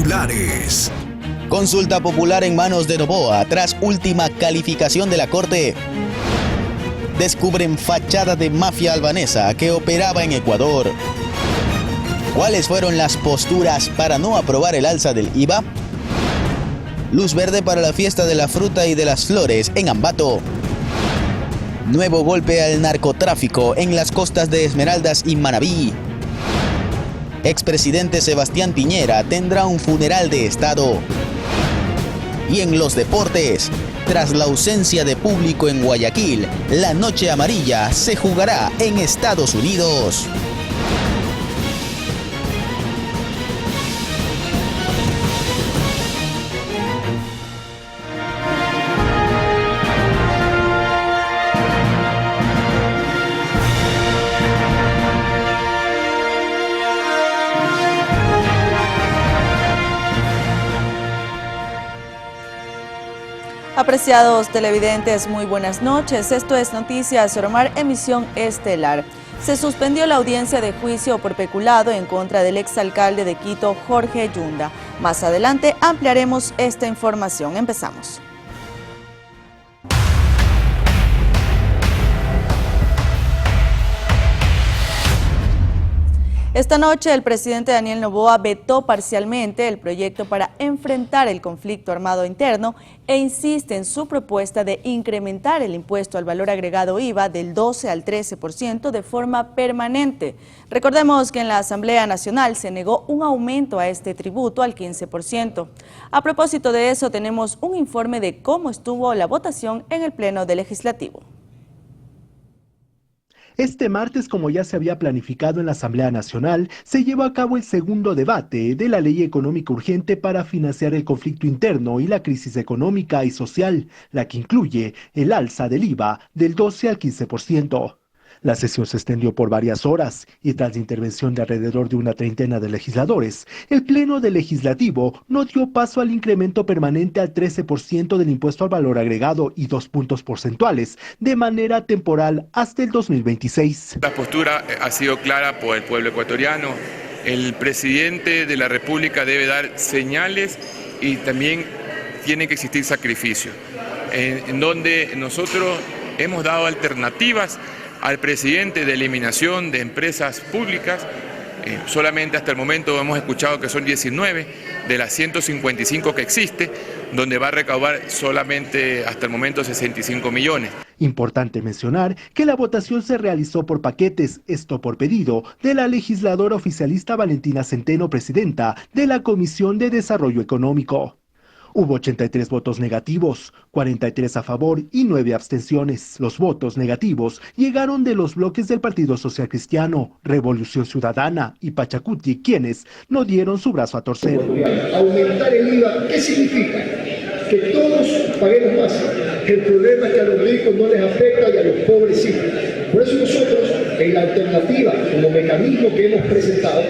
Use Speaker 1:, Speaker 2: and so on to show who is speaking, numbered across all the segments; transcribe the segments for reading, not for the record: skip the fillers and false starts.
Speaker 1: titulares.
Speaker 2: Consulta popular en manos de Noboa tras última calificación de la Corte. Descubren fachada de mafia albanesa que operaba en Ecuador. ¿Cuáles fueron las posturas para no aprobar el alza del IVA? Luz verde para la fiesta de la fruta y de las flores en Ambato. Nuevo golpe al narcotráfico en las costas de Esmeraldas y Manabí. Expresidente Sebastián Piñera tendrá un funeral de Estado. Y en los deportes, tras la ausencia de público en Guayaquil, la Noche Amarilla se jugará en Estados Unidos.
Speaker 3: Apreciados televidentes, muy buenas noches. Esto es Noticias Soromar, emisión estelar. Se suspendió la audiencia de juicio por peculado en contra del exalcalde de Quito, Jorge Yunda. Más adelante ampliaremos esta información. Empezamos. Esta noche el presidente Daniel Noboa vetó parcialmente el proyecto para enfrentar el conflicto armado interno e insiste en su propuesta de incrementar el impuesto al valor agregado IVA del 12 al 13% de forma permanente. Recordemos que en la Asamblea Nacional se negó un aumento a este tributo al 15%. A propósito de eso, tenemos un informe de cómo estuvo la votación en el Pleno del Legislativo.
Speaker 4: Este martes, como ya se había planificado en la Asamblea Nacional, se llevó a cabo el segundo debate de la Ley Económica Urgente para financiar el conflicto interno y la crisis económica y social, la que incluye el alza del IVA del 12 al 15%. La sesión se extendió por varias horas y tras la intervención de alrededor de una treintena de legisladores, el Pleno del Legislativo no dio paso al incremento permanente al 13% del impuesto al valor agregado y 2 puntos porcentuales de manera temporal hasta el 2026.
Speaker 5: La postura ha sido clara por el pueblo ecuatoriano. El presidente de la República debe dar señales y también tiene que existir sacrificio, en donde nosotros hemos dado alternativas al presidente de eliminación de empresas públicas. Solamente hasta el momento hemos escuchado que son 19 de las 155 que existe, donde va a recaudar solamente hasta el momento 65 millones.
Speaker 4: Importante mencionar que la votación se realizó por paquetes, esto por pedido de la legisladora oficialista Valentina Centeno, presidenta de la Comisión de Desarrollo Económico. Hubo 83 votos negativos, 43 a favor y 9 abstenciones. Los votos negativos llegaron de los bloques del Partido Social Cristiano, Revolución Ciudadana y Pachacuti, quienes no dieron su brazo a torcer.
Speaker 6: Aumentar el IVA, ¿qué significa? Que todos paguemos más. El problema es que a los ricos no les afecta y a los pobres sí. Por eso nosotros, en la alternativa, como mecanismo que hemos presentado,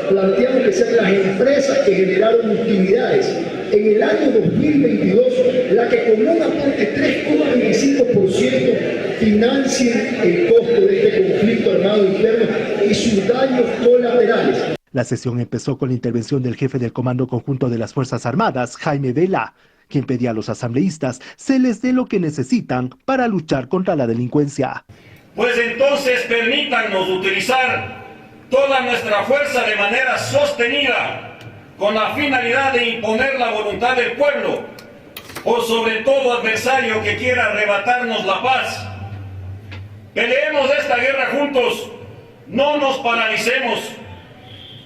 Speaker 6: planteamos que sean las empresas que generaron utilidades en el año 2022 la que con un aporte 3,25% financien el costo de este conflicto armado interno y sus daños colaterales.
Speaker 4: La sesión empezó con la intervención del jefe del Comando Conjunto de las Fuerzas Armadas, Jaime Vela, quien pedía a los asambleístas se les dé lo que necesitan para luchar contra la delincuencia.
Speaker 7: Pues entonces permítanos utilizar toda nuestra fuerza de manera sostenida con la finalidad de imponer la voluntad del pueblo o sobre todo adversario que quiera arrebatarnos la paz. Peleemos esta guerra juntos, no nos paralicemos,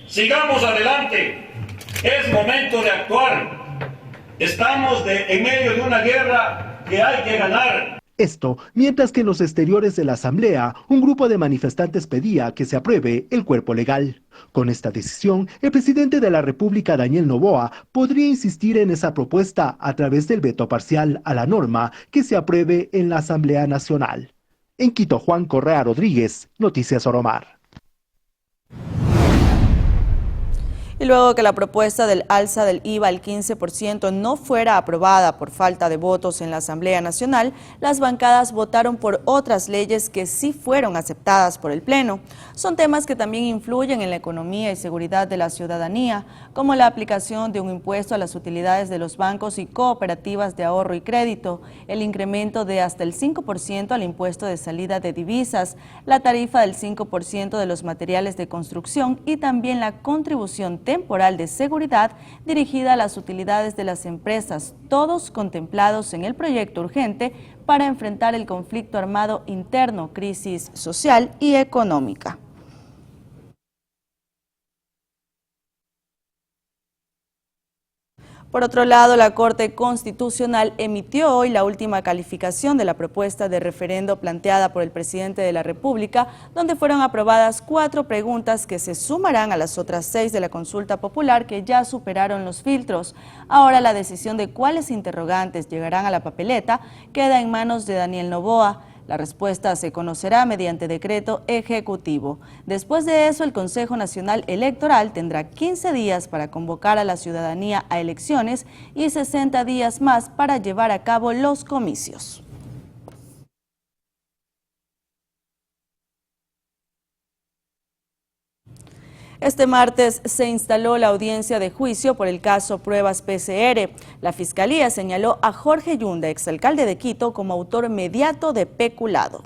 Speaker 7: sigamos adelante, es momento de actuar. Estamos en medio de una guerra que hay que ganar.
Speaker 4: Esto, mientras que en los exteriores de la Asamblea, un grupo de manifestantes pedía que se apruebe el cuerpo legal. Con esta decisión, el presidente de la República, Daniel Noboa, podría insistir en esa propuesta a través del veto parcial a la norma que se apruebe en la Asamblea Nacional. En Quito, Juan Correa Rodríguez, Noticias Soromar.
Speaker 3: Y luego que la propuesta del alza del IVA al 15% no fuera aprobada por falta de votos en la Asamblea Nacional, las bancadas votaron por otras leyes que sí fueron aceptadas por el Pleno. Son temas que también influyen en la economía y seguridad de la ciudadanía, como la aplicación de un impuesto a las utilidades de los bancos y cooperativas de ahorro y crédito, el incremento de hasta el 5% al impuesto de salida de divisas, la tarifa del 5% de los materiales de construcción y también la contribución temporal de seguridad dirigida a las utilidades de las empresas, todos contemplados en el proyecto urgente para enfrentar el conflicto armado interno, crisis social y económica. Por otro lado, la Corte Constitucional emitió hoy la última calificación de la propuesta de referendo planteada por el presidente de la República, donde fueron aprobadas 4 preguntas que se sumarán a las otras 6 de la consulta popular que ya superaron los filtros. Ahora la decisión de cuáles interrogantes llegarán a la papeleta queda en manos de Daniel Noboa. La respuesta se conocerá mediante decreto ejecutivo. Después de eso, el Consejo Nacional Electoral tendrá 15 días para convocar a la ciudadanía a elecciones y 60 días más para llevar a cabo los comicios. Este martes se instaló la audiencia de juicio por el caso Pruebas PCR. La Fiscalía señaló a Jorge Yunda, exalcalde de Quito, como autor mediato de peculado.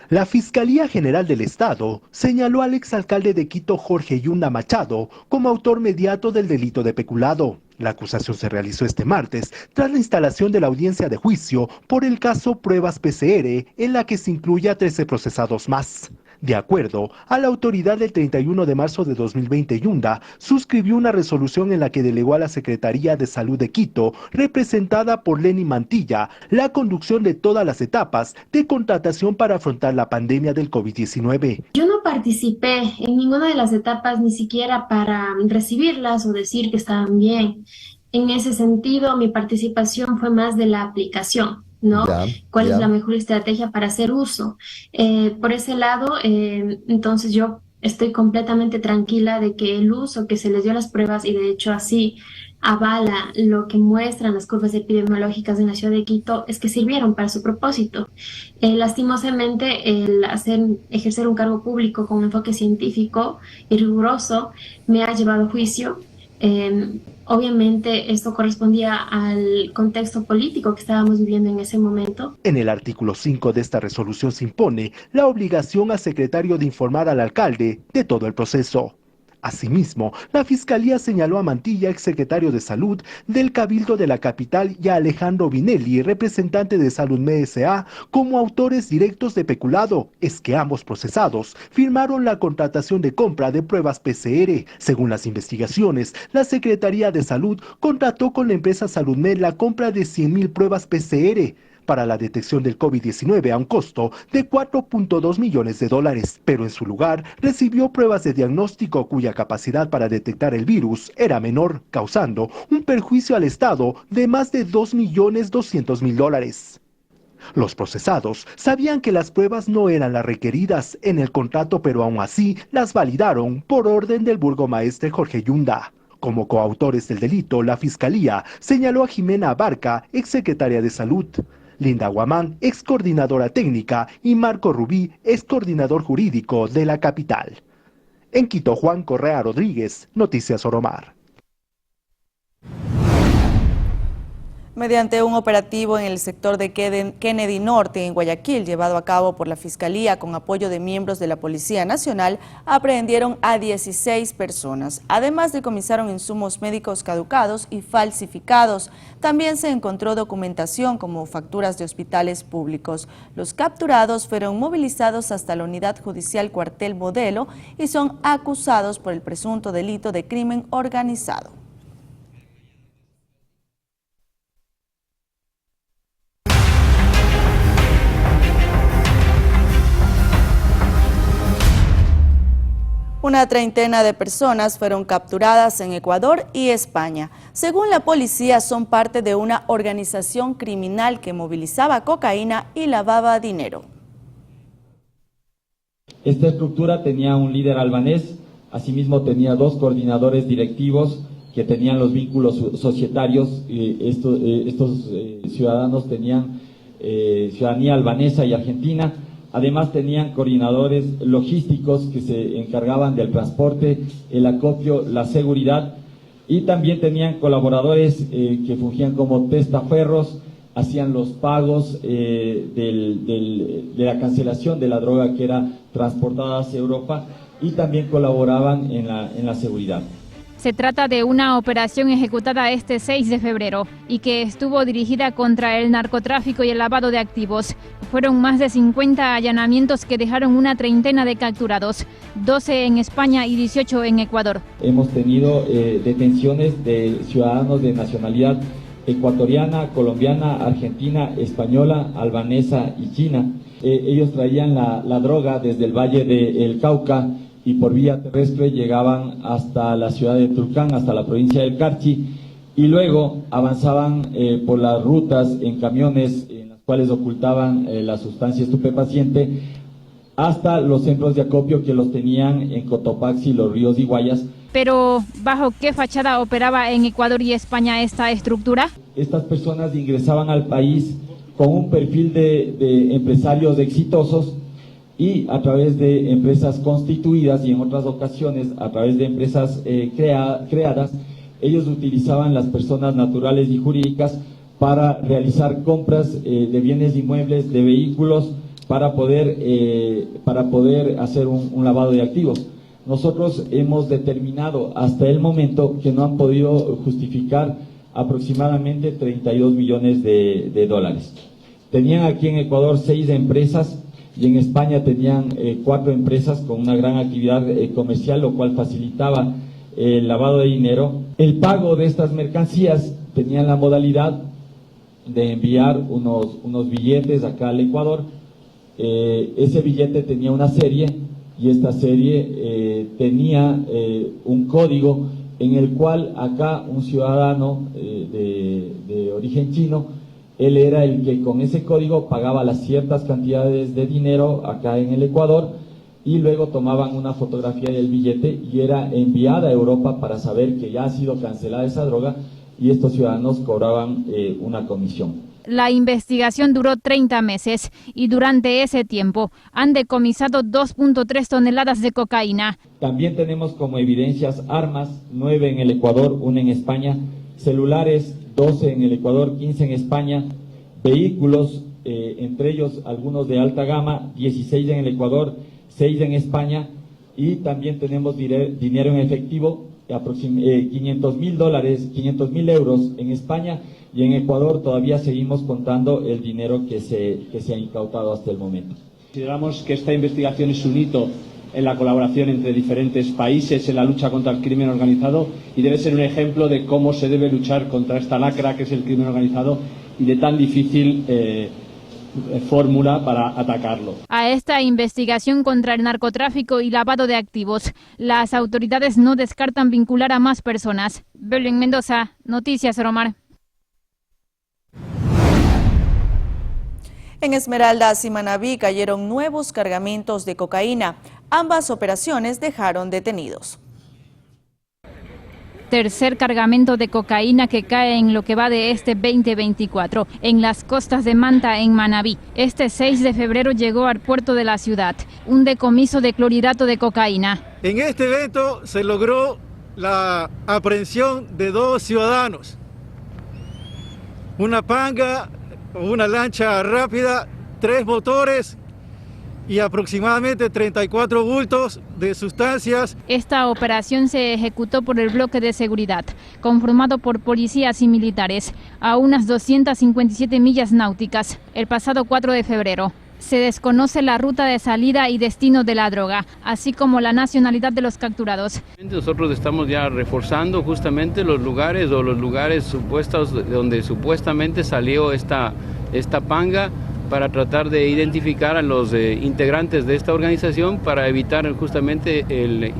Speaker 4: La Fiscalía General del Estado señaló al exalcalde de Quito, Jorge Yunda Machado, como autor mediato del delito de peculado. La acusación se realizó este martes tras la instalación de la audiencia de juicio por el caso Pruebas PCR, en la que se incluye a 13 procesados más. De acuerdo a la autoridad, del 31 de marzo de 2020, Yunda suscribió una resolución en la que delegó a la Secretaría de Salud de Quito, representada por Lenny Mantilla, la conducción de todas las etapas de contratación para afrontar la pandemia del COVID-19.
Speaker 1: Yo no participé en ninguna de las etapas, ni siquiera para recibirlas o decir que estaban bien. En ese sentido, mi participación fue más de la aplicación, ¿no? ¿Cuál es la mejor estrategia para hacer uso? Por ese lado, entonces yo estoy completamente tranquila de que el uso que se les dio a las pruebas, y de hecho así avala lo que muestran las curvas epidemiológicas en la ciudad de Quito, es que sirvieron para su propósito. Lastimosamente, el ejercer un cargo público con un enfoque científico y riguroso me ha llevado a juicio. Obviamente esto correspondía al contexto político que estábamos viviendo en ese momento.
Speaker 4: En el artículo 5 de esta resolución se impone la obligación al secretario de informar al alcalde de todo el proceso. Asimismo, la Fiscalía señaló a Mantilla, exsecretario de Salud del Cabildo de la capital, y a Alejandro Vinelli, representante de Salud MSA, como autores directos de peculado. Es que ambos procesados firmaron la contratación de compra de pruebas PCR. Según las investigaciones, la Secretaría de Salud contrató con la empresa SaludMed la compra de 100,000 pruebas PCR para la detección del COVID-19 a un costo de $4.2 millones, pero en su lugar recibió pruebas de diagnóstico cuya capacidad para detectar el virus era menor, causando un perjuicio al Estado de más de $2.200.000. Los procesados sabían que las pruebas no eran las requeridas en el contrato, pero aún así las validaron por orden del burgomaestre Jorge Yunda. Como coautores del delito, la Fiscalía señaló a Jimena Abarca, exsecretaria de Salud, Linda Guamán, ex coordinadora técnica, y Marco Rubí, ex coordinador jurídico de la capital. En Quito, Juan Correa Rodríguez, Noticias Oromar.
Speaker 3: Mediante un operativo en el sector de Kennedy Norte, en Guayaquil, llevado a cabo por la Fiscalía con apoyo de miembros de la Policía Nacional, aprehendieron a 16 personas. Además, decomisaron insumos médicos caducados y falsificados. También se encontró documentación como facturas de hospitales públicos. Los capturados fueron movilizados hasta la Unidad Judicial Cuartel Modelo y son acusados por el presunto delito de crimen organizado. Una treintena de personas fueron capturadas en Ecuador y España. Según la policía, son parte de una organización criminal que movilizaba cocaína y lavaba dinero.
Speaker 8: Esta estructura tenía un líder albanés Asimismo tenía 2 coordinadores directivos que tenían los vínculos societarios. Estos ciudadanos tenían ciudadanía albanesa y argentina. Además tenían coordinadores logísticos que se encargaban del transporte, el acopio, la seguridad, y también tenían colaboradores que fungían como testaferros, hacían los pagos de la cancelación de la droga que era transportada hacia Europa, y también colaboraban en la seguridad.
Speaker 9: Se trata de una operación ejecutada este 6 de febrero y que estuvo dirigida contra el narcotráfico y el lavado de activos. Fueron más de 50 allanamientos que dejaron una treintena de capturados, 12 en España y 18 en Ecuador. Hemos tenido detenciones de ciudadanos de nacionalidad ecuatoriana, colombiana, argentina, española, albanesa y china. Ellos traían la droga desde el Valle del Cauca y por vía terrestre llegaban hasta la ciudad de Tulcán, hasta la provincia del Carchi, y luego avanzaban por las rutas en camiones en las cuales ocultaban la sustancia estupefaciente hasta los centros de acopio que los tenían en Cotopaxi, Los Ríos y Guayas. Pero, ¿bajo qué fachada operaba en Ecuador y España esta estructura? Estas personas ingresaban al país con un perfil de empresarios exitosos, y a través de empresas constituidas y en otras ocasiones a través de empresas creadas, ellos utilizaban las personas naturales y jurídicas para realizar compras de bienes inmuebles, de vehículos, para poder hacer un lavado de activos. Nosotros hemos determinado hasta el momento que no han podido justificar aproximadamente 32 millones de dólares. Tenían aquí en Ecuador 6 empresas, y en España tenían 4 empresas con una gran actividad comercial, lo cual facilitaba el lavado de dinero. El pago de estas mercancías tenían la modalidad de enviar unos billetes acá al Ecuador. Ese billete tenía una serie, y esta serie tenía un código en el cual acá un ciudadano de origen chino, él era el que con ese código pagaba las ciertas cantidades de dinero acá en el Ecuador, y luego tomaban una fotografía del billete y era enviada a Europa para saber que ya ha sido cancelada esa droga, y estos ciudadanos cobraban una comisión. La investigación duró 30 meses y durante ese tiempo han decomisado 2.3 toneladas de cocaína. También tenemos como evidencias armas, 9 en el Ecuador, 1 en España, celulares, 12 en el Ecuador, 15 en España, vehículos, entre ellos algunos de alta gama, 16 en el Ecuador, 6 en España, y también tenemos dinero en efectivo, $500,000 euros en España, y en Ecuador todavía seguimos contando el dinero que se ha incautado hasta el momento.
Speaker 10: Consideramos que esta investigación es un hito en la colaboración entre diferentes países en la lucha contra el crimen organizado, y debe ser un ejemplo de cómo se debe luchar contra esta lacra que es el crimen organizado y de tan difícil fórmula para atacarlo. A esta investigación contra el narcotráfico y lavado de activos, las autoridades no descartan vincular a más personas. Belén Mendoza, Noticias Romar.
Speaker 3: En Esmeraldas y Manabí cayeron nuevos cargamentos de cocaína. Ambas operaciones dejaron detenidos.
Speaker 9: Tercer cargamento de cocaína que cae en lo que va de este 2024 en las costas de Manta, en Manabí. Este 6 de febrero llegó al puerto de la ciudad un decomiso de clorhidrato de cocaína. En este evento se logró la aprehensión de 2 ciudadanos. Una panga, una lancha rápida, 3 motores y aproximadamente 34 bultos de sustancias. Esta operación se ejecutó por el bloque de seguridad, conformado por policías y militares, a unas 257 millas náuticas, el pasado 4 de febrero. Se desconoce la ruta de salida y destino de la droga, así como la nacionalidad de los capturados. Nosotros estamos ya reforzando justamente los lugares supuestos donde supuestamente salió esta panga, para tratar de identificar a los integrantes de esta organización, para evitar justamente el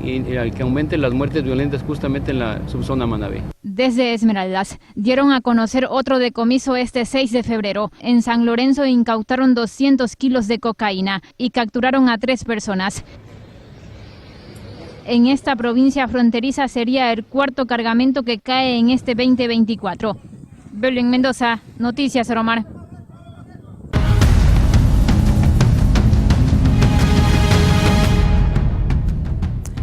Speaker 9: que aumenten las muertes violentas justamente en la subzona Manabí. Desde Esmeraldas dieron a conocer otro decomiso este 6 de febrero. En San Lorenzo incautaron 200 kilos de cocaína y capturaron a 3 personas. en esta provincia fronteriza sería el cuarto cargamento que cae en este 2024. Belén Mendoza, Noticias Romar.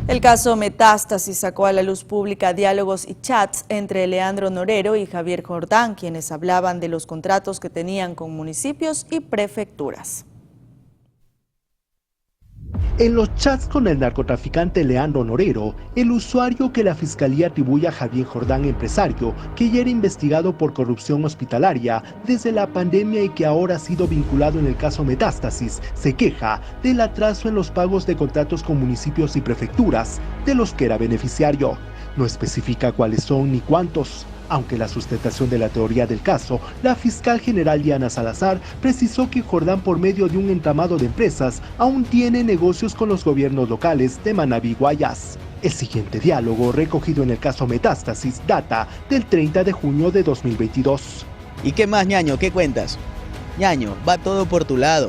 Speaker 3: El caso Metástasis sacó a la luz pública diálogos y chats entre Leandro Norero y Javier Jordán, quienes hablaban de los contratos que tenían con municipios y prefecturas.
Speaker 4: En los chats con el narcotraficante Leandro Norero, el usuario que la Fiscalía atribuye a Javier Jordán, empresario, que ya era investigado por corrupción hospitalaria desde la pandemia y que ahora ha sido vinculado en el caso Metástasis, se queja del atraso en los pagos de contratos con municipios y prefecturas de los que era beneficiario. No especifica cuáles son ni cuántos. Aunque la sustentación de la teoría del caso, la fiscal general Diana Salazar precisó que Jordán, por medio de un entramado de empresas, aún tiene negocios con los gobiernos locales de Manabí y Guayas. El siguiente diálogo, recogido en el caso Metástasis, data del 30 de junio de 2022.
Speaker 2: ¿Y qué más, ñaño? ¿Qué cuentas? Ñaño, va todo por tu lado.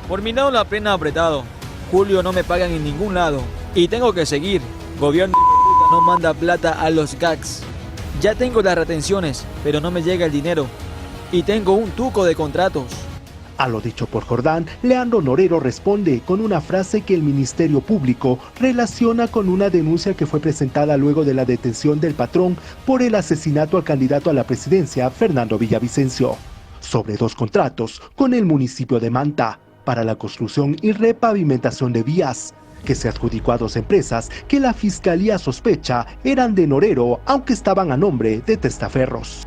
Speaker 11: Por mi lado la plena apretado. Julio no me pagan en ningún lado. Y tengo que seguir. Gobierno no manda plata a los gags. Ya tengo las retenciones, pero no me llega el dinero. Y tengo un tuco de contratos.
Speaker 4: A lo dicho por Jordán, Leandro Norero responde con una frase que el Ministerio Público relaciona con una denuncia que fue presentada luego de la detención del patrón por el asesinato al candidato a la presidencia, Fernando Villavicencio, sobre 2 contratos con el municipio de Manta para la construcción y repavimentación de vías, que se adjudicó a 2 empresas que la Fiscalía sospecha eran de Norero, aunque estaban a nombre de testaferros.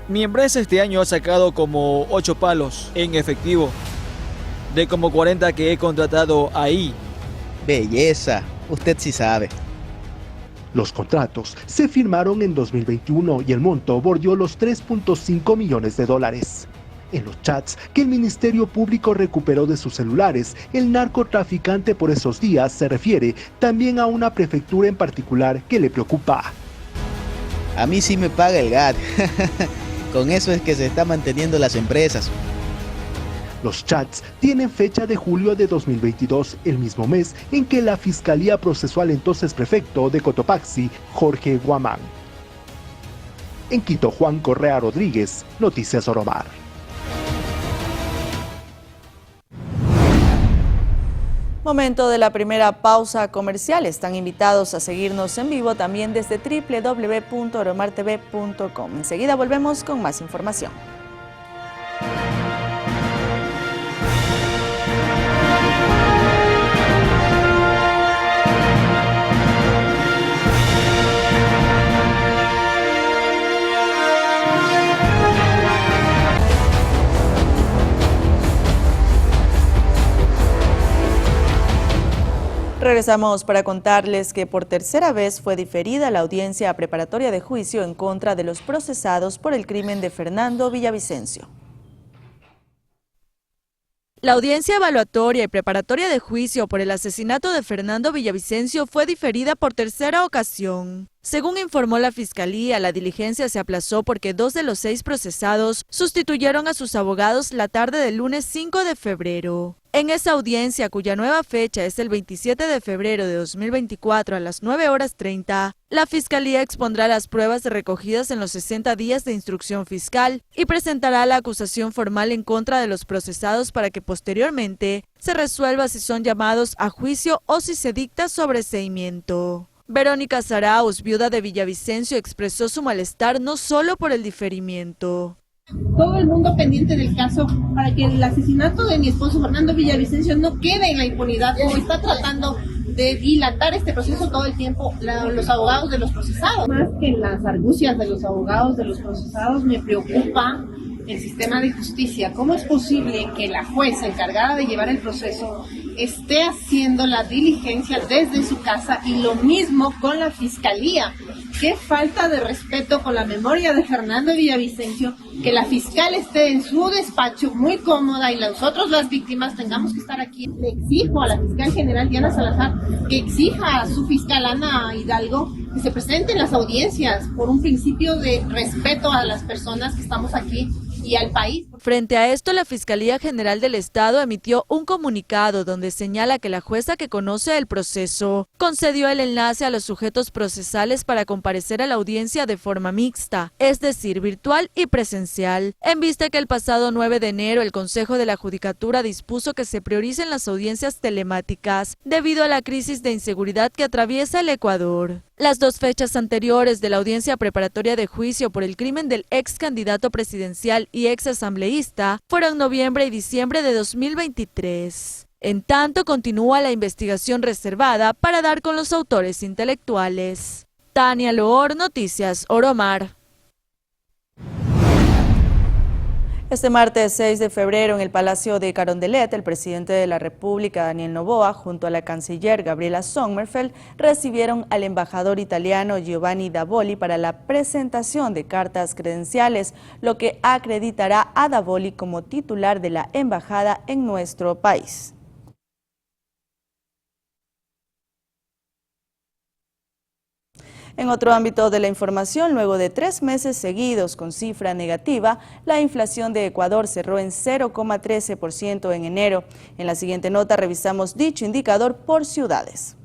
Speaker 11: Mi empresa este año ha sacado como 8 palos en efectivo, de como 40 que he contratado ahí.
Speaker 2: Belleza, usted sí sabe.
Speaker 4: Los contratos se firmaron en 2021 y el monto bordeó los $3.5 millones. En los chats que el Ministerio Público recuperó de sus celulares, el narcotraficante por esos días se refiere también a una prefectura en particular que le preocupa.
Speaker 2: A mí sí me paga el GAT. Con eso es que se están manteniendo las empresas.
Speaker 4: Los chats tienen fecha de julio de 2022, el mismo mes en que la Fiscalía procesó al entonces prefecto de Cotopaxi, Jorge Guamán. En Quito, Juan Correa Rodríguez, Noticias Oromar.
Speaker 3: Momento de la primera pausa comercial. Están invitados a seguirnos en vivo también desde www.oromartv.com. Enseguida volvemos con más información. Regresamos para contarles que por tercera vez fue diferida la audiencia preparatoria de juicio en contra de los procesados por el crimen de Fernando Villavicencio. La audiencia evaluatoria y preparatoria de juicio por el asesinato de Fernando Villavicencio fue diferida por tercera ocasión. Según informó la Fiscalía, la diligencia se aplazó porque 2 de los 6 procesados sustituyeron a sus abogados la tarde del lunes 5 de febrero. En esa audiencia, cuya nueva fecha es el 27 de febrero de 2024 a las 9:30, la Fiscalía expondrá las pruebas recogidas en los 60 días de instrucción fiscal y presentará la acusación formal en contra de los procesados para que posteriormente se resuelva si son llamados a juicio o si se dicta sobreseimiento. Verónica Zarauz, viuda de Villavicencio, expresó su malestar no solo por el diferimiento.
Speaker 12: Todo el mundo pendiente del caso para que el asesinato de mi esposo Fernando Villavicencio no quede en la impunidad, como está tratando de dilatar este proceso todo el tiempo los abogados de los procesados. Más que las argucias de los abogados de los procesados, me preocupa el sistema de justicia. ¿Cómo es posible que la jueza encargada de llevar el proceso esté haciendo la diligencia desde su casa y lo mismo con la Fiscalía? Qué falta de respeto con la memoria de Fernando Villavicencio, que la fiscal esté en su despacho muy cómoda y nosotros las víctimas tengamos que estar aquí. Le exijo a la fiscal general Diana Salazar que exija a su fiscal Ana Hidalgo que se presente en las audiencias por un principio de respeto a las personas que estamos aquí y al país.
Speaker 3: Frente a esto, la Fiscalía General del Estado emitió un comunicado donde señala que la jueza que conoce el proceso concedió el enlace a los sujetos procesales para comparecer a la audiencia de forma mixta, es decir, virtual y presencial, en vista que el pasado 9 de enero el Consejo de la Judicatura dispuso que se prioricen las audiencias telemáticas debido a la crisis de inseguridad que atraviesa el Ecuador. Las dos fechas anteriores de la audiencia preparatoria de juicio por el crimen del ex candidato presidencial y ex asambleísta fueron noviembre y diciembre de 2023. En tanto, continúa la investigación reservada para dar con los autores intelectuales. Tania Loor, Noticias Oromar. Este martes 6 de febrero en el Palacio de Carondelet, el presidente de la República, Daniel Noboa, junto a la canciller Gabriela Sommerfeld, recibieron al embajador italiano Giovanni Davoli para la presentación de cartas credenciales, lo que acreditará a Davoli como titular de la embajada en nuestro país. En otro ámbito de la información, luego de 3 meses seguidos con cifra negativa, la inflación de Ecuador cerró en 0,13% en enero. En la siguiente nota revisamos dicho indicador por ciudades.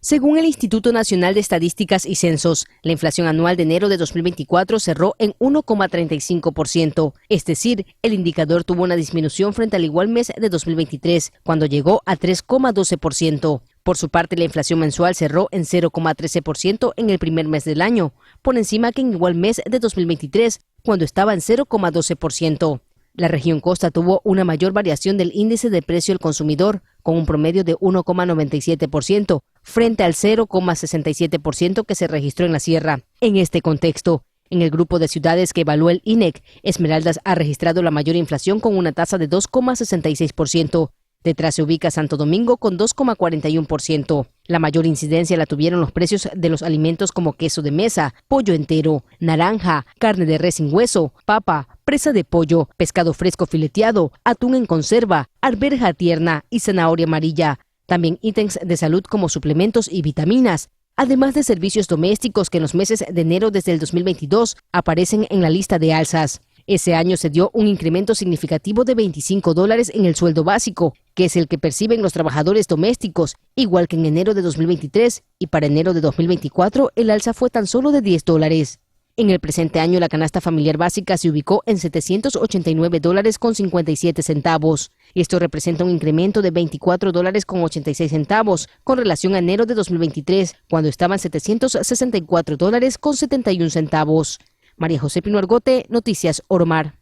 Speaker 13: Según el Instituto Nacional de Estadísticas y Censos, la inflación anual de enero de 2024 cerró en 1,35%, es decir, el indicador tuvo una disminución frente al igual mes de 2023, cuando llegó a 3,12%. Por su parte, la inflación mensual cerró en 0,13% en el primer mes del año, por encima que en igual mes de 2023, cuando estaba en 0,12%. La región Costa tuvo una mayor variación del índice de precio al consumidor, con un promedio de 1,97%, frente al 0,67% que se registró en la Sierra. En este contexto, en el grupo de ciudades que evaluó el INEC, Esmeraldas ha registrado la mayor inflación con una tasa de 2,66%. Detrás se ubica Santo Domingo con 2,41%. La mayor incidencia la tuvieron los precios de los alimentos como queso de mesa, pollo entero, naranja, carne de res sin hueso, papa, presa de pollo, pescado fresco fileteado, atún en conserva, arveja tierna y zanahoria amarilla. También ítems de salud como suplementos y vitaminas, además de servicios domésticos que en los meses de enero desde el 2022 aparecen en la lista de alzas. Ese año se dio un incremento significativo de $25 en el sueldo básico, que es el que perciben los trabajadores domésticos, igual que en enero de 2023, y para enero de 2024 el alza fue tan solo de $10. En el presente año la canasta familiar básica se ubicó en $789,57. Esto representa un incremento de $24,86 con relación a enero de 2023, cuando estaban $764,71. María José Pino Argote, Noticias Oromar.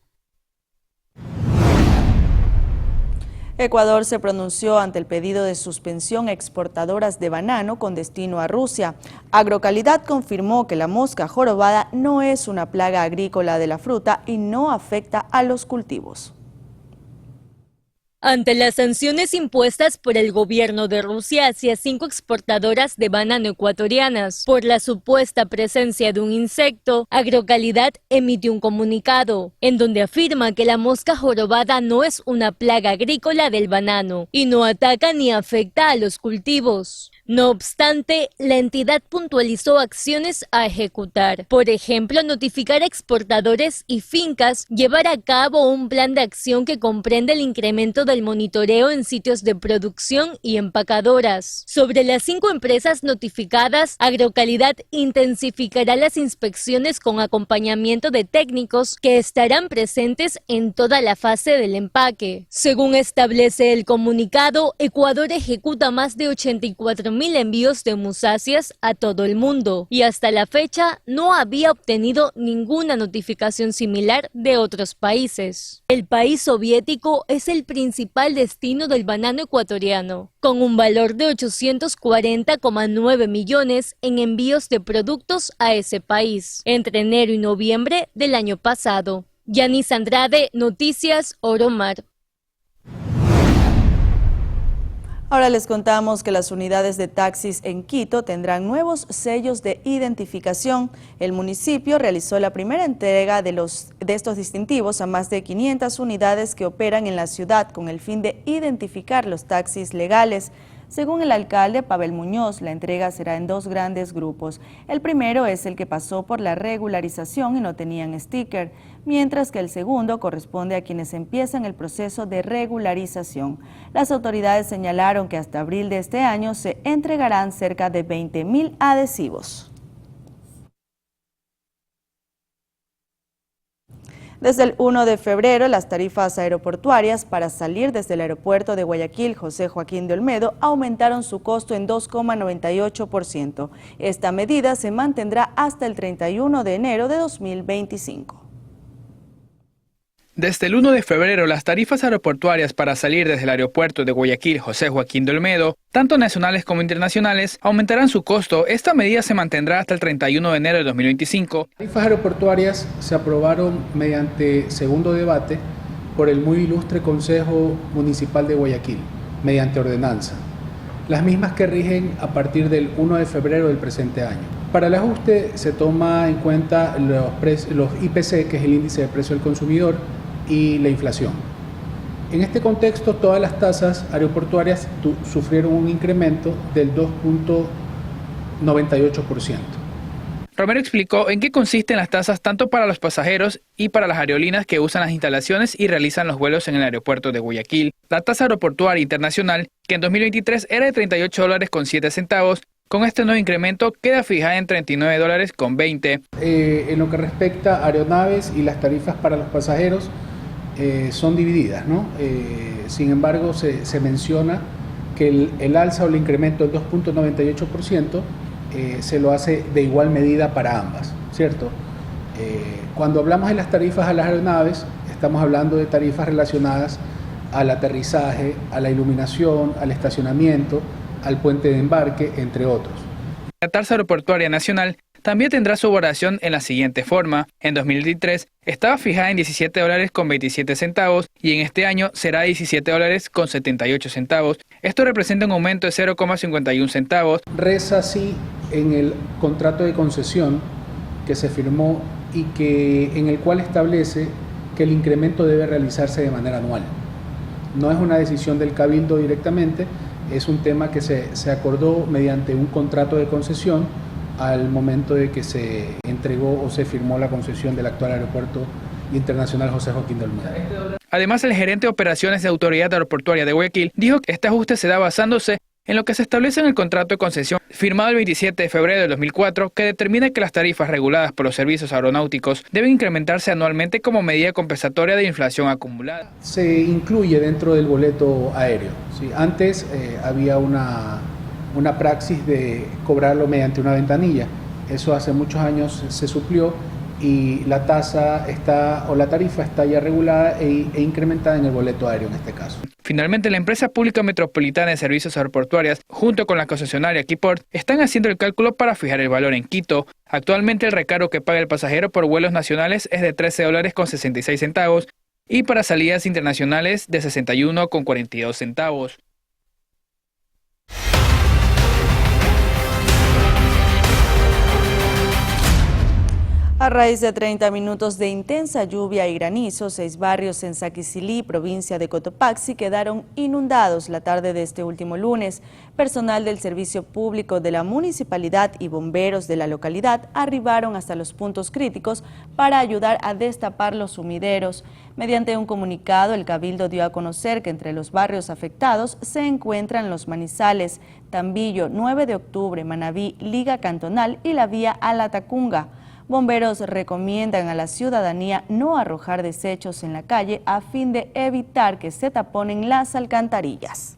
Speaker 3: Ecuador se pronunció ante el pedido de suspensión a exportadoras de banano con destino a Rusia. Agrocalidad confirmó que la mosca jorobada no es una plaga agrícola de la fruta y no afecta a los cultivos.
Speaker 14: Ante las sanciones impuestas por el gobierno de Rusia hacia 5 exportadoras de banano ecuatorianas por la supuesta presencia de un insecto, Agrocalidad emitió un comunicado en donde afirma que la mosca jorobada no es una plaga agrícola del banano y no ataca ni afecta a los cultivos. No obstante, la entidad puntualizó acciones a ejecutar. Por ejemplo, notificar a exportadores y fincas, llevar a cabo un plan de acción que comprende el incremento del monitoreo en sitios de producción y empacadoras. Sobre las 5 empresas notificadas, Agrocalidad intensificará las inspecciones con acompañamiento de técnicos que estarán presentes en toda la fase del empaque. Según establece el comunicado, Ecuador ejecuta más de 84.000 envíos de musáceas a todo el mundo y hasta la fecha no había obtenido ninguna notificación similar de otros países. El país soviético es el principal destino del banano ecuatoriano, con un valor de 840,9 millones en envíos de productos a ese país entre enero y noviembre del año pasado. Yanis Andrade, Noticias Oromar.
Speaker 3: Ahora les contamos que las unidades de taxis en Quito tendrán nuevos sellos de identificación. El municipio realizó la primera entrega de estos distintivos a más de 500 unidades que operan en la ciudad con el fin de identificar los taxis legales. Según el alcalde Pavel Muñoz, la entrega será en 2 grandes grupos. El primero es el que pasó por la regularización y no tenían sticker, mientras que el segundo corresponde a quienes empiezan el proceso de regularización. Las autoridades señalaron que hasta abril de este año se entregarán cerca de 20.000 adhesivos. Desde el 1 de febrero, las tarifas aeroportuarias para salir desde el aeropuerto de Guayaquil José Joaquín de Olmedo aumentaron su costo en 2,98%. Esta medida se mantendrá hasta el 31 de enero de 2025.
Speaker 15: Desde el 1 de febrero, las tarifas aeroportuarias para salir desde el aeropuerto de Guayaquil José Joaquín de Olmedo, tanto nacionales como internacionales, aumentarán su costo. Esta medida se mantendrá hasta el 31 de enero de 2025.
Speaker 16: Las tarifas aeroportuarias se aprobaron mediante segundo debate por el muy ilustre Consejo Municipal de Guayaquil, mediante ordenanza. Las mismas que rigen a partir del 1 de febrero del presente año. Para el ajuste se toma en cuenta los IPC, que es el índice de precio del consumidor, y la inflación. En este contexto, todas las tasas aeroportuarias sufrieron un incremento del 2,98%.
Speaker 15: Romero explicó en qué consisten las tasas tanto para los pasajeros y para las aerolíneas que usan las instalaciones y realizan los vuelos en el aeropuerto de Guayaquil. La tasa aeroportuaria internacional, que en 2023 era de $38.07, con este nuevo incremento queda fijada en $39.20.
Speaker 16: En lo que respecta a aeronaves y las tarifas para los pasajeros, son divididas, ¿no? Sin embargo, se menciona que el alza o el incremento del 2,98% se lo hace de igual medida para ambas, ¿cierto? Cuando hablamos de las tarifas a las aeronaves, estamos hablando de tarifas relacionadas al aterrizaje, a la iluminación, al estacionamiento, al puente de embarque, entre otros.
Speaker 15: La tasa aeroportuaria nacional también tendrá su variación en la siguiente forma. En 2023 estaba fijada en $17.27 y en este año será $17.78. Esto representa un aumento de 0,51 centavos.
Speaker 16: Reza así en el contrato de concesión que se firmó y en el cual establece que el incremento debe realizarse de manera anual. No es una decisión del Cabildo directamente, es un tema que se acordó mediante un contrato de concesión al momento de que se entregó o se firmó la concesión del actual aeropuerto internacional José Joaquín de Olmedo.
Speaker 15: Además, el gerente de operaciones de Autoridad Aeroportuaria de Guayaquil dijo que este ajuste se da basándose en lo que se establece en el contrato de concesión firmado el 27 de febrero de 2004, que determina que las tarifas reguladas por los servicios aeronáuticos deben incrementarse anualmente como medida compensatoria de inflación acumulada.
Speaker 16: Se incluye dentro del boleto aéreo. ¿Sí? Antes había una praxis de cobrarlo mediante una ventanilla. Eso hace muchos años se suplió y la tasa la tarifa está ya regulada e incrementada en el boleto aéreo en este caso.
Speaker 15: Finalmente, la empresa pública metropolitana de servicios aeroportuarios, junto con la concesionaria Quiport, están haciendo el cálculo para fijar el valor en Quito. Actualmente el recargo que paga el pasajero por vuelos nacionales es de $13.66 y para salidas internacionales de $61.42.
Speaker 3: A raíz de 30 minutos de intensa lluvia y granizo, 6 barrios en Saquicilí, provincia de Cotopaxi, quedaron inundados la tarde de este último lunes. Personal del Servicio Público de la Municipalidad y bomberos de la localidad arribaron hasta los puntos críticos para ayudar a destapar los sumideros. Mediante un comunicado, el Cabildo dio a conocer que entre los barrios afectados se encuentran Los Manizales, Tambillo, 9 de octubre, Manabí, Liga Cantonal y la vía a La Tacunga. Bomberos recomiendan a la ciudadanía no arrojar desechos en la calle a fin de evitar que se taponen las alcantarillas.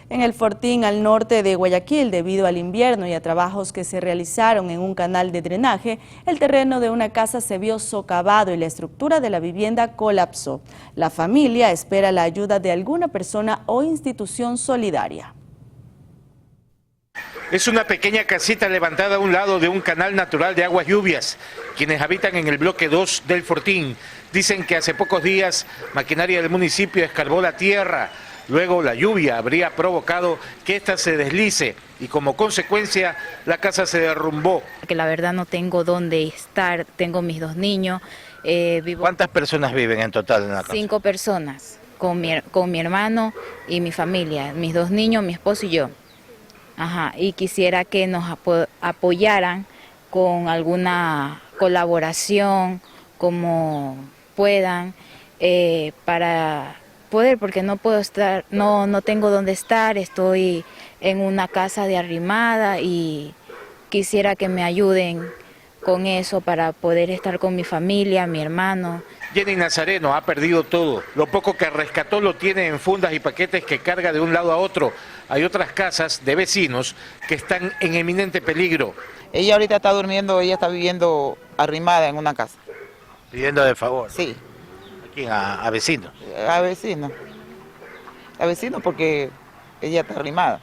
Speaker 3: En el Fortín, al norte de Guayaquil, debido al invierno y a trabajos que se realizaron en un canal de drenaje, el terreno de una casa se vio socavado y la estructura de la vivienda colapsó. La familia espera la ayuda de alguna persona o institución solidaria.
Speaker 17: Es una pequeña casita levantada a un lado de un canal natural de aguas lluvias. Quienes habitan en el bloque 2 del Fortín dicen que hace pocos días maquinaria del municipio escarbó la tierra. Luego la lluvia habría provocado que ésta se deslice y como consecuencia la casa se derrumbó.
Speaker 18: Que la verdad no tengo dónde estar, tengo mis 2 niños.
Speaker 17: ¿Cuántas personas viven en total en la casa?
Speaker 18: 5 personas. con mi hermano y mi familia, mis 2 niños, mi esposo y yo. Y quisiera que nos apoyaran con alguna colaboración, como puedan, para poder, porque no puedo estar, no tengo dónde estar, estoy en una casa de arrimada y quisiera que me ayuden con eso para poder estar con mi familia, mi hermano.
Speaker 17: Jenny Nazareno ha perdido todo. Lo poco que rescató lo tiene en fundas y paquetes que carga de un lado a otro. Hay otras casas de vecinos que están en eminente peligro.
Speaker 19: Ella ahorita está durmiendo, ella está viviendo arrimada en una casa.
Speaker 17: ¿Pidiendo de favor?
Speaker 19: Sí.
Speaker 17: ¿A quién? ¿A vecinos?
Speaker 19: A vecinos. A vecinos porque ella está arrimada.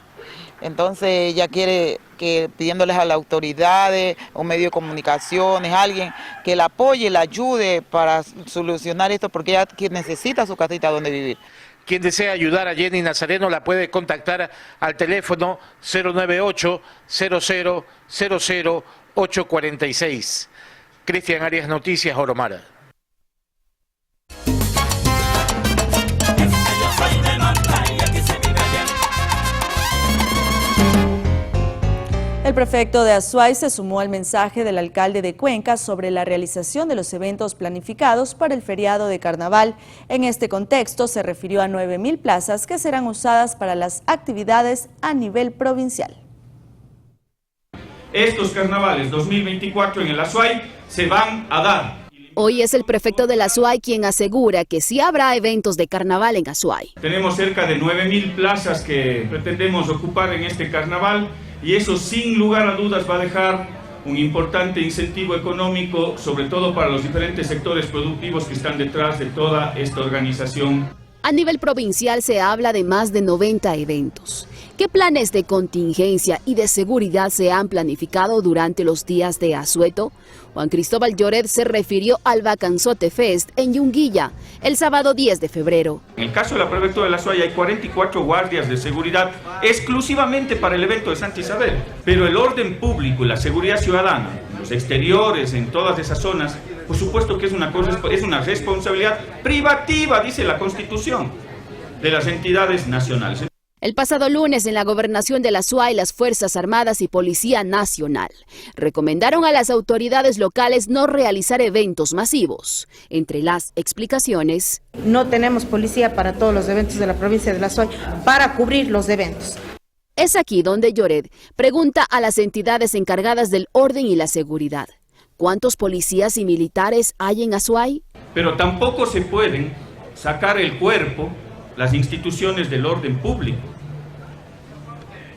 Speaker 19: Entonces ella quiere que pidiéndoles a las autoridades, un medio de comunicaciones, alguien que la apoye, la ayude para solucionar esto, porque ella necesita su casita donde vivir.
Speaker 17: Quien desea ayudar a Jenny Nazareno la puede contactar al teléfono 098-0000-846. Cristian Arias, Noticias, Oromara.
Speaker 3: El prefecto de Azuay se sumó al mensaje del alcalde de Cuenca sobre la realización de los eventos planificados para el feriado de Carnaval. En este contexto se refirió a 9.000 plazas que serán usadas para las actividades a nivel provincial.
Speaker 20: Estos carnavales 2024 en el Azuay se van a dar.
Speaker 21: Hoy es el prefecto de la Azuay quien asegura que sí habrá eventos de carnaval en Azuay.
Speaker 20: Tenemos cerca de 9.000 plazas que pretendemos ocupar en este carnaval y eso sin lugar a dudas va a dejar un importante incentivo económico, sobre todo para los diferentes sectores productivos que están detrás de toda esta organización.
Speaker 21: A nivel provincial se habla de más de 90 eventos. ¿Qué planes de contingencia y de seguridad se han planificado durante los días de asueto? Juan Cristóbal Lloret se refirió al Bacanzote Fest en Yunguilla, el sábado 10 de febrero.
Speaker 20: En el caso de la prefectura de la Azuay hay 44 guardias de seguridad exclusivamente para el evento de Santa Isabel. Pero el orden público y la seguridad ciudadana, los exteriores, en todas esas zonas, por supuesto que es una responsabilidad privativa, dice la Constitución, de las entidades nacionales.
Speaker 21: El pasado lunes en la gobernación de la Azuay, las Fuerzas Armadas y Policía Nacional recomendaron a las autoridades locales no realizar eventos masivos. Entre las explicaciones:
Speaker 22: no tenemos policía para todos los eventos de la provincia de la Azuay para cubrir los eventos.
Speaker 21: Es aquí donde Lloret pregunta a las entidades encargadas del orden y la seguridad: ¿cuántos policías y militares hay en Azuay?
Speaker 20: Pero tampoco se pueden sacar el cuerpo las instituciones del orden público.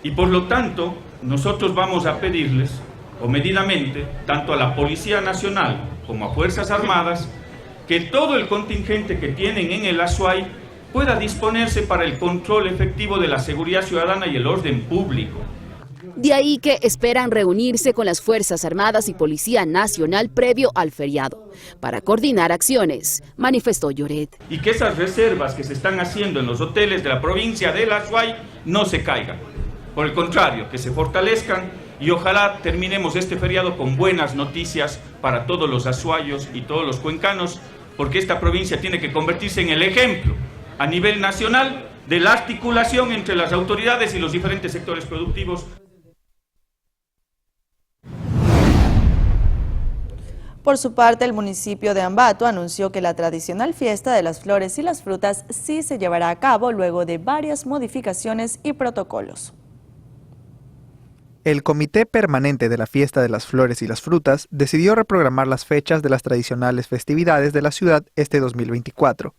Speaker 20: Y por lo tanto, nosotros vamos a pedirles, comedidamente, tanto a la Policía Nacional como a Fuerzas Armadas, que todo el contingente que tienen en el Azuay pueda disponerse para el control efectivo de la seguridad ciudadana y el orden público.
Speaker 21: De ahí que esperan reunirse con las Fuerzas Armadas y Policía Nacional previo al feriado para coordinar acciones, manifestó Lloret.
Speaker 20: Y que esas reservas que se están haciendo en los hoteles de la provincia de la Azuay no se caigan. Por el contrario, que se fortalezcan y ojalá terminemos este feriado con buenas noticias para todos los azuayos y todos los cuencanos, porque esta provincia tiene que convertirse en el ejemplo a nivel nacional de la articulación entre las autoridades y los diferentes sectores productivos.
Speaker 3: Por su parte, el municipio de Ambato anunció que la tradicional fiesta de las flores y las frutas sí se llevará a cabo luego de varias modificaciones y protocolos.
Speaker 23: El Comité Permanente de la Fiesta de las Flores y las Frutas decidió reprogramar las fechas de las tradicionales festividades de la ciudad este 2024.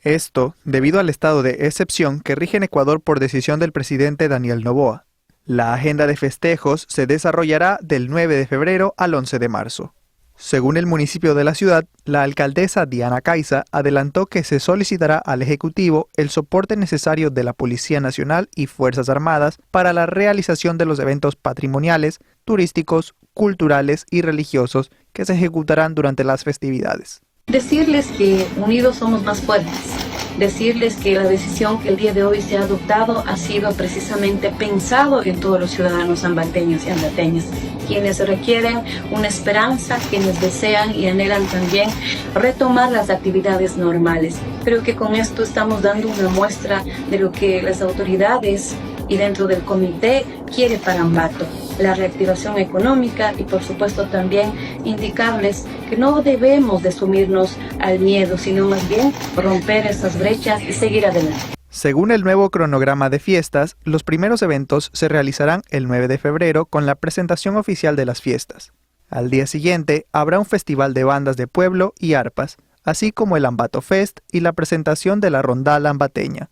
Speaker 23: Esto debido al estado de excepción que rige en Ecuador por decisión del presidente Daniel Noboa. La agenda de festejos se desarrollará del 9 de febrero al 11 de marzo. Según el municipio de la ciudad, la alcaldesa Diana Caiza adelantó que se solicitará al Ejecutivo el soporte necesario de la Policía Nacional y Fuerzas Armadas para la realización de los eventos patrimoniales, turísticos, culturales y religiosos que se ejecutarán durante las festividades.
Speaker 24: Decirles que unidos somos más fuertes,
Speaker 5: decirles que la decisión que el día de hoy se ha adoptado ha sido precisamente pensado en todos los ciudadanos ambateños y ambateñas, quienes requieren una esperanza, quienes desean y anhelan también retomar las actividades normales. Creo que con esto estamos dando una muestra de lo que las autoridades y dentro del comité quiere para Ambato, la reactivación económica y por supuesto también indicarles que no debemos de sumirnos al miedo, sino más bien romper esas brechas y seguir adelante.
Speaker 23: Según el nuevo cronograma de fiestas, los primeros eventos se realizarán el 9 de febrero con la presentación oficial de las fiestas. Al día siguiente habrá un festival de bandas de pueblo y arpas, así como el Ambato Fest y la presentación de la rondalla ambateña.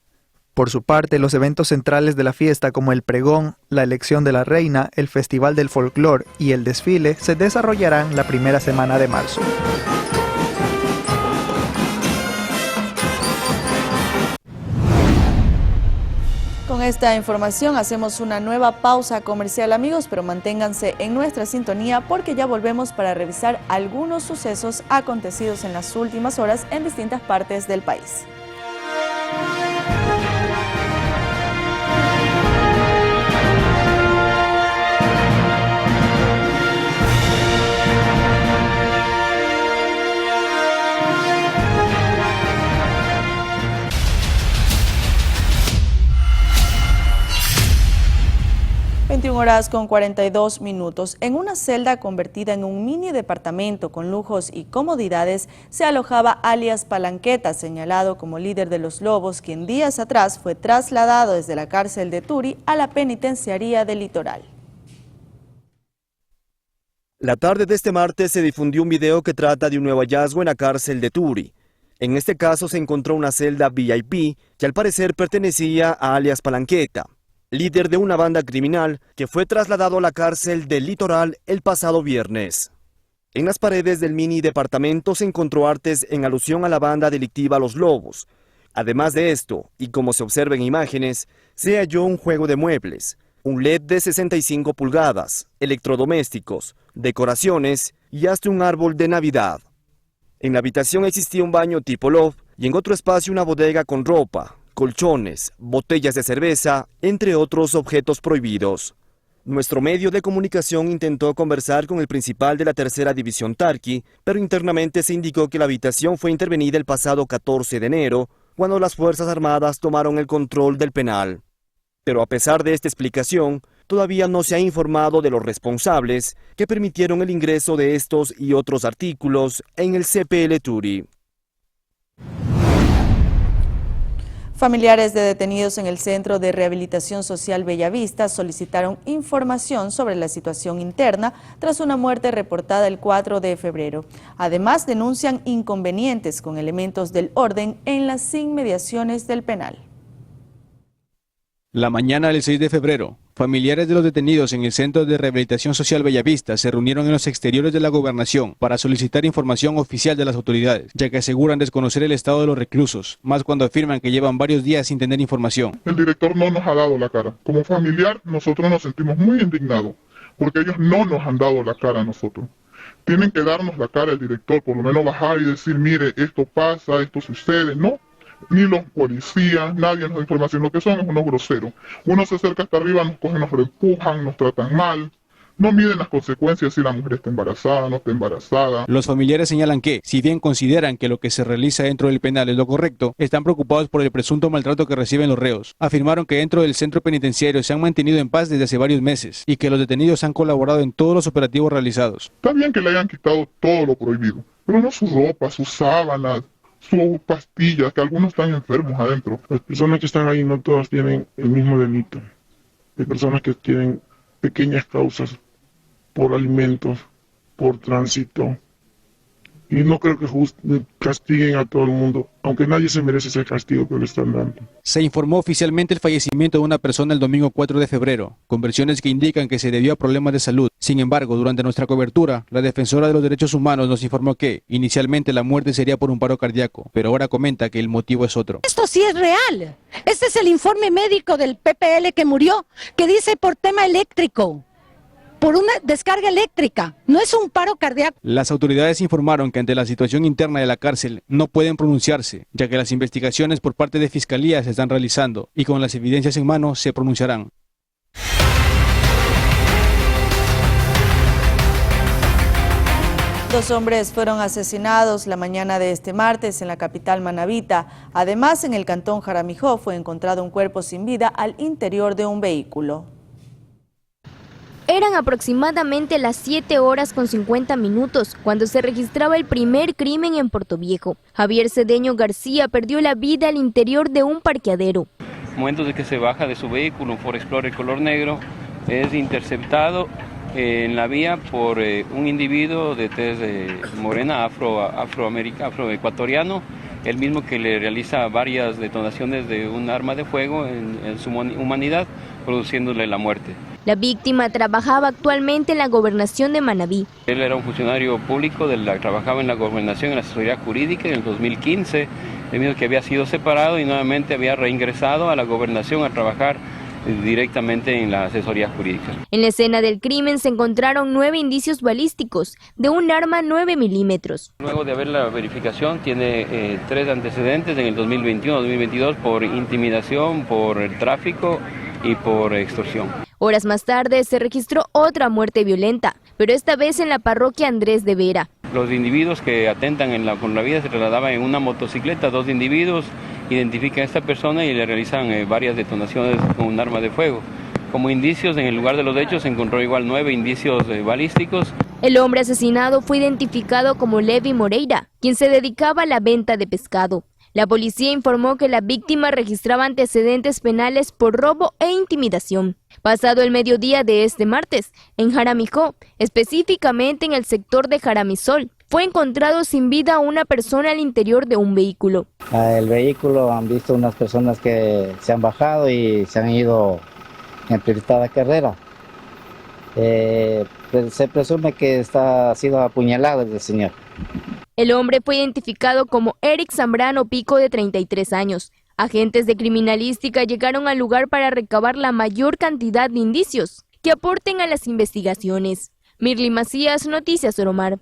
Speaker 23: Por su parte, los eventos centrales de la fiesta como el pregón, la elección de la reina, el festival del folclor y el desfile se desarrollarán la primera semana de marzo.
Speaker 3: Con esta información hacemos una nueva pausa comercial, amigos, pero manténganse en nuestra sintonía porque ya volvemos para revisar algunos sucesos acontecidos en las últimas horas en distintas partes del país. 21 horas con 42 minutos. En una celda convertida en un mini departamento con lujos y comodidades se alojaba alias Palanqueta, señalado como líder de los Lobos, quien días atrás fue trasladado desde la cárcel de Turi a la penitenciaría del Litoral.
Speaker 6: La tarde de este martes se difundió un video que trata de un nuevo hallazgo en la cárcel de Turi. En este caso se encontró una celda VIP que al parecer pertenecía a alias Palanqueta, líder de una banda criminal que fue trasladado a la cárcel del Litoral el pasado viernes. En las paredes del mini departamento se encontró artes en alusión a la banda delictiva Los Lobos. Además de esto, y como se observa en imágenes, se halló un juego de muebles, un LED de 65 pulgadas, electrodomésticos, decoraciones y hasta un árbol de Navidad. En la habitación existía un baño tipo loft y en otro espacio una bodega con ropa, colchones, botellas de cerveza, entre otros objetos prohibidos. Nuestro medio de comunicación intentó conversar con el principal de la tercera división Tarqui, pero internamente se indicó que la habitación fue intervenida el pasado 14 de enero, cuando las Fuerzas Armadas tomaron el control del penal. Pero a pesar de esta explicación, todavía no se ha informado de los responsables que permitieron el ingreso de estos y otros artículos en el CPL Turi.
Speaker 3: Familiares de detenidos en el Centro de Rehabilitación Social Bellavista solicitaron información sobre la situación interna tras una muerte reportada el 4 de febrero. Además, denuncian inconvenientes con elementos del orden en las inmediaciones del penal.
Speaker 7: La mañana del 6 de febrero, familiares de los detenidos en el Centro de Rehabilitación Social Bellavista se reunieron en los exteriores de la gobernación para solicitar información oficial de las autoridades, ya que aseguran desconocer el estado de los reclusos, más cuando afirman que llevan varios días sin tener información.
Speaker 24: El director no nos ha dado la cara. Como familiar, nosotros nos sentimos muy indignados, porque ellos no nos han dado la cara a nosotros. Tienen que darnos la cara el director, por lo menos bajar y decir, mire, esto pasa, esto sucede, no. Ni los policías, nadie nos da información. Lo que son es unos groseros. Uno se acerca hasta arriba, nos cogen, nos reempujan, nos tratan mal. No miden las consecuencias si la mujer está embarazada, no está embarazada.
Speaker 7: Los familiares señalan que, si bien consideran que lo que se realiza dentro del penal es lo correcto, están preocupados por el presunto maltrato que reciben los reos. Afirmaron que dentro del centro penitenciario se han mantenido en paz desde hace varios meses y que los detenidos han colaborado en todos los operativos realizados.
Speaker 24: Está bien que le hayan quitado todo lo prohibido, pero no su ropa, sus sábanas, sus pastillas, que algunos están enfermos adentro.
Speaker 25: Las personas que están ahí no todas tienen el mismo delito. Hay personas que tienen pequeñas causas por alimentos, por tránsito. Y no creo que castiguen a todo el mundo, aunque nadie se merece ese castigo que le están dando.
Speaker 7: Se informó oficialmente el fallecimiento de una persona el domingo 4 de febrero, con versiones que indican que se debió a problemas de salud. Sin embargo, durante nuestra cobertura, la defensora de los derechos humanos nos informó que, inicialmente, la muerte sería por un paro cardíaco, pero ahora comenta que el motivo es otro.
Speaker 26: Esto sí es real. Este es el informe médico del PPL que murió, que dice por tema eléctrico. por una descarga eléctrica, no es un paro cardíaco.
Speaker 7: Las autoridades informaron que ante la situación interna de la cárcel no pueden pronunciarse, ya que las investigaciones por parte de Fiscalía se están realizando y con las evidencias en mano se pronunciarán.
Speaker 3: Dos hombres fueron asesinados la mañana de este martes en la capital manabita. Además, en el cantón Jaramijó fue encontrado un cuerpo sin vida al interior de un vehículo.
Speaker 1: Eran aproximadamente las 7:50 cuando se registraba el primer crimen en Portoviejo. Javier Cedeño García perdió la vida al interior de un parqueadero.
Speaker 2: Momentos de que se baja de su vehículo, un Ford Explorer color negro, es interceptado en la vía por un individuo de tez morena, afroecuatoriano, el mismo que le realiza varias detonaciones de un arma de fuego en su humanidad, produciéndole la muerte.
Speaker 1: La víctima trabajaba actualmente en la gobernación de Manabí.
Speaker 2: Él era un funcionario público, trabajaba en la gobernación, en la asesoría jurídica en el 2015, debido a que había sido separado y nuevamente había reingresado a la gobernación a trabajar directamente en la asesoría jurídica.
Speaker 1: En la escena del crimen se encontraron 9 indicios balísticos de un arma 9 milímetros.
Speaker 2: Luego de haber la verificación, tiene 3 antecedentes en el 2021-2022 por intimidación, por el tráfico y por extorsión.
Speaker 1: Horas más tarde se registró otra muerte violenta, pero esta vez en la parroquia Andrés de Vera.
Speaker 2: Los individuos que atentan con la vida se trasladaban en una motocicleta. 2 individuos identifican a esta persona y le realizan varias detonaciones con un arma de fuego. Como indicios, en el lugar de los hechos se encontró igual 9 indicios balísticos.
Speaker 1: El hombre asesinado fue identificado como Levi Moreira, quien se dedicaba a la venta de pescado. La policía informó que la víctima registraba antecedentes penales por robo e intimidación. Pasado el mediodía de este martes, en Jaramijó, específicamente en el sector de Jaramisol, fue encontrado sin vida una persona al interior de un vehículo.
Speaker 8: El vehículo han visto unas personas que se han bajado y se han ido en prioridad carrera. Se presume que ha sido apuñalado el señor.
Speaker 1: El hombre fue identificado como Eric Zambrano Pico, de 33 años. Agentes de criminalística llegaron al lugar para recabar la mayor cantidad de indicios que aporten a las investigaciones. Mirly Macías, Noticias Oromar.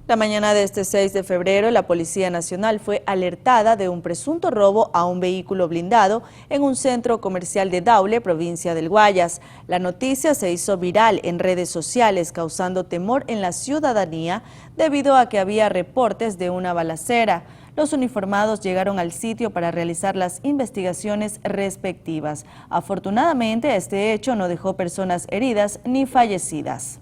Speaker 3: La mañana de este 6 de febrero, la Policía Nacional fue alertada de un presunto robo a un vehículo blindado en un centro comercial de Daule, provincia del Guayas. La noticia se hizo viral en redes sociales, causando temor en la ciudadanía debido a que había reportes de una balacera. Los uniformados llegaron al sitio para realizar las investigaciones respectivas. Afortunadamente, este hecho no dejó personas heridas ni fallecidas.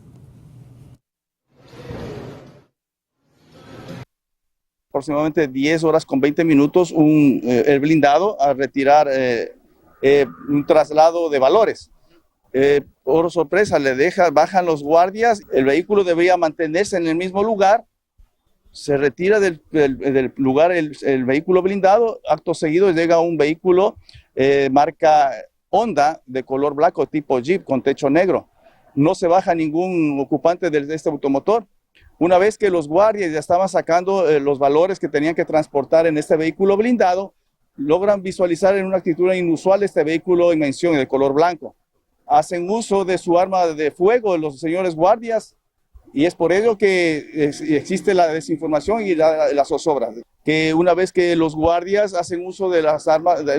Speaker 9: Aproximadamente 10:20, el blindado a retirar un traslado de valores. Por sorpresa, bajan los guardias, el vehículo debía mantenerse en el mismo lugar, se retira del lugar el vehículo blindado, acto seguido llega un vehículo marca Honda de color blanco tipo Jeep con techo negro. No se baja ningún ocupante de este automotor. Una vez que los guardias ya estaban sacando los valores que tenían que transportar en este vehículo blindado, logran visualizar en una actitud inusual este vehículo en mención de color blanco. Hacen uso de su arma de fuego los señores guardias y es por ello que existe la desinformación y la zozobra. Que una vez que los guardias hacen uso de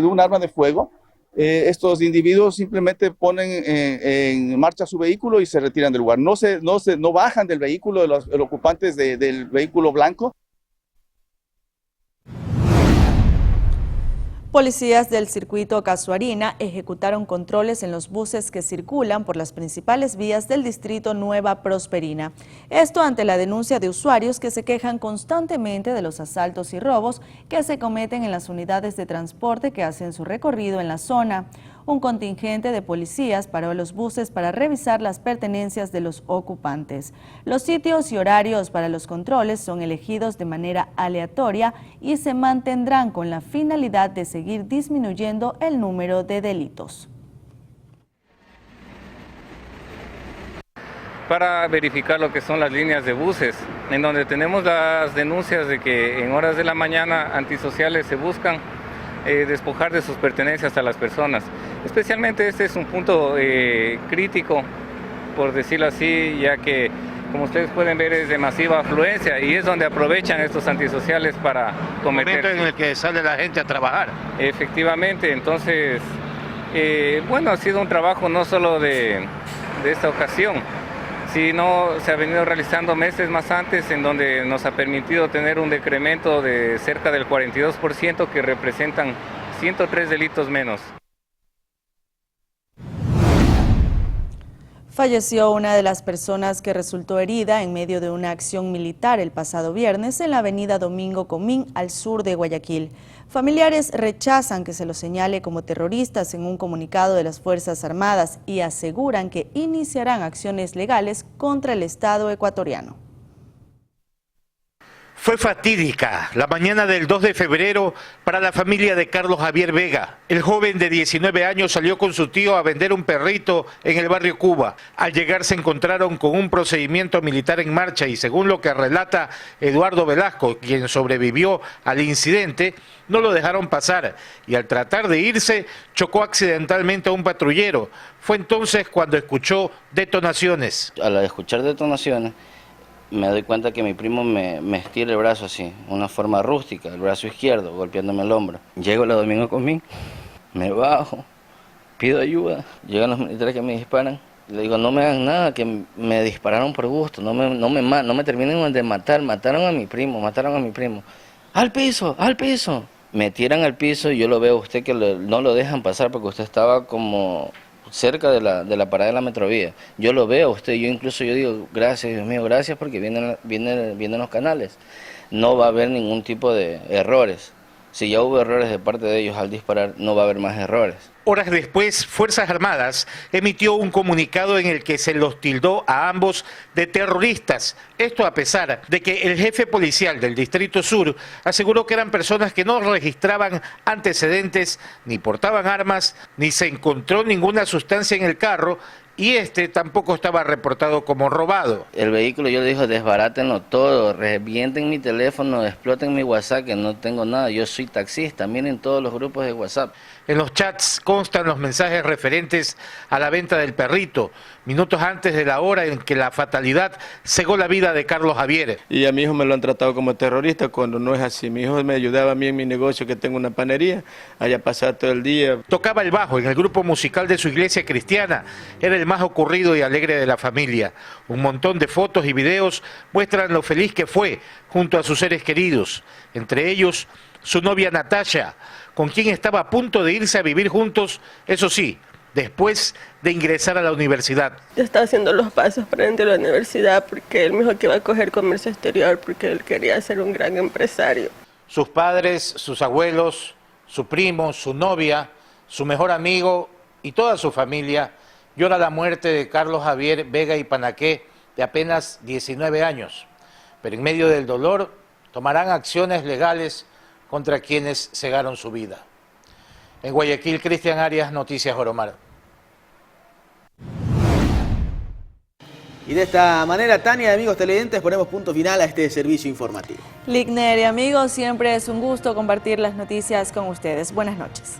Speaker 9: un arma de fuego, estos individuos simplemente ponen en marcha su vehículo y se retiran del lugar. No bajan del vehículo de los ocupantes del vehículo blanco.
Speaker 3: Policías del circuito Casuarina ejecutaron controles en los buses que circulan por las principales vías del distrito Nueva Prosperina. Esto ante la denuncia de usuarios que se quejan constantemente de los asaltos y robos que se cometen en las unidades de transporte que hacen su recorrido en la zona. Un contingente de policías paró los buses para revisar las pertenencias de los ocupantes. Los sitios y horarios para los controles son elegidos de manera aleatoria y se mantendrán con la finalidad de seguir disminuyendo el número de delitos.
Speaker 10: Para verificar lo que son las líneas de buses, en donde tenemos las denuncias de que en horas de la mañana antisociales se buscan despojar de sus pertenencias a las personas. Especialmente este es un punto crítico, por decirlo así, ya que, como ustedes pueden ver, es de masiva afluencia y es donde aprovechan estos antisociales para cometer...
Speaker 17: Momento en el que sale la gente a trabajar.
Speaker 10: Efectivamente, entonces, bueno, ha sido un trabajo no solo de esta ocasión, sino se ha venido realizando meses más antes, en donde nos ha permitido tener un decremento de cerca del 42%, que representan 103 delitos menos.
Speaker 3: Falleció una de las personas que resultó herida en medio de una acción militar el pasado viernes en la avenida Domingo Comín, al sur de Guayaquil. Familiares rechazan que se los señale como terroristas en un comunicado de las Fuerzas Armadas y aseguran que iniciarán acciones legales contra el Estado ecuatoriano.
Speaker 17: Fue fatídica la mañana del 2 de febrero para la familia de Carlos Javier Vega. El joven de 19 años salió con su tío a vender un perrito en el barrio Cuba. Al llegar se encontraron con un procedimiento militar en marcha y, según lo que relata Eduardo Velasco, quien sobrevivió al incidente, no lo dejaron pasar y al tratar de irse chocó accidentalmente a un patrullero. Fue entonces cuando escuchó detonaciones.
Speaker 4: Al escuchar detonaciones, me doy cuenta que mi primo me estira el brazo así, una forma rústica, el brazo izquierdo, golpeándome el hombro. Llego la Domingo Comín, me bajo, pido ayuda, llegan los militares que me disparan. Le digo, no me hagan nada, que me dispararon por gusto, no me terminen de matar, mataron a mi primo. ¡Al piso, al piso! Me tiran al piso y yo lo veo a usted que no lo dejan pasar porque usted estaba como cerca de la parada de la Metrovía. Yo lo veo a usted, yo digo, gracias Dios mío, gracias, porque vienen los canales. No va a haber ningún tipo de errores. Si ya hubo errores de parte de ellos al disparar, no va a haber más errores.
Speaker 17: Horas después, Fuerzas Armadas emitió un comunicado en el que se los tildó a ambos de terroristas. Esto a pesar de que el jefe policial del Distrito Sur aseguró que eran personas que no registraban antecedentes, ni portaban armas, ni se encontró ninguna sustancia en el carro, y este tampoco estaba reportado como robado.
Speaker 4: El vehículo, yo le dije, desbarátenlo todo, revienten mi teléfono, exploten mi WhatsApp, que no tengo nada, yo soy taxista, miren todos los grupos de WhatsApp.
Speaker 17: En los chats constan los mensajes referentes a la venta del perrito, minutos antes de la hora en que la fatalidad cegó la vida de Carlos Javier.
Speaker 11: Y a mi hijo me lo han tratado como terrorista cuando no es así. Mi hijo me ayudaba a mí en mi negocio, que tengo una panería, allá pasaba todo el día.
Speaker 17: Tocaba el bajo en el grupo musical de su iglesia cristiana, era el más ocurrido y alegre de la familia. Un montón de fotos y videos muestran lo feliz que fue junto a sus seres queridos, entre ellos su novia Natasha, con quien estaba a punto de irse a vivir juntos, eso sí, después de ingresar a la universidad.
Speaker 12: Yo estaba haciendo los pasos para entrar a la universidad porque él me dijo que iba a coger comercio exterior porque él quería ser un gran empresario.
Speaker 17: Sus padres, sus abuelos, su primo, su novia, su mejor amigo y toda su familia llora la muerte de Carlos Javier Vega y Panaqué, de apenas 19 años. Pero en medio del dolor tomarán acciones legales contra quienes cegaron su vida. En Guayaquil, Cristian Arias, Noticias Oromar.
Speaker 13: Y de esta manera, Tania, amigos televidentes, ponemos punto final a este servicio informativo.
Speaker 3: Ligner y amigos, siempre es un gusto compartir las noticias con ustedes. Buenas noches.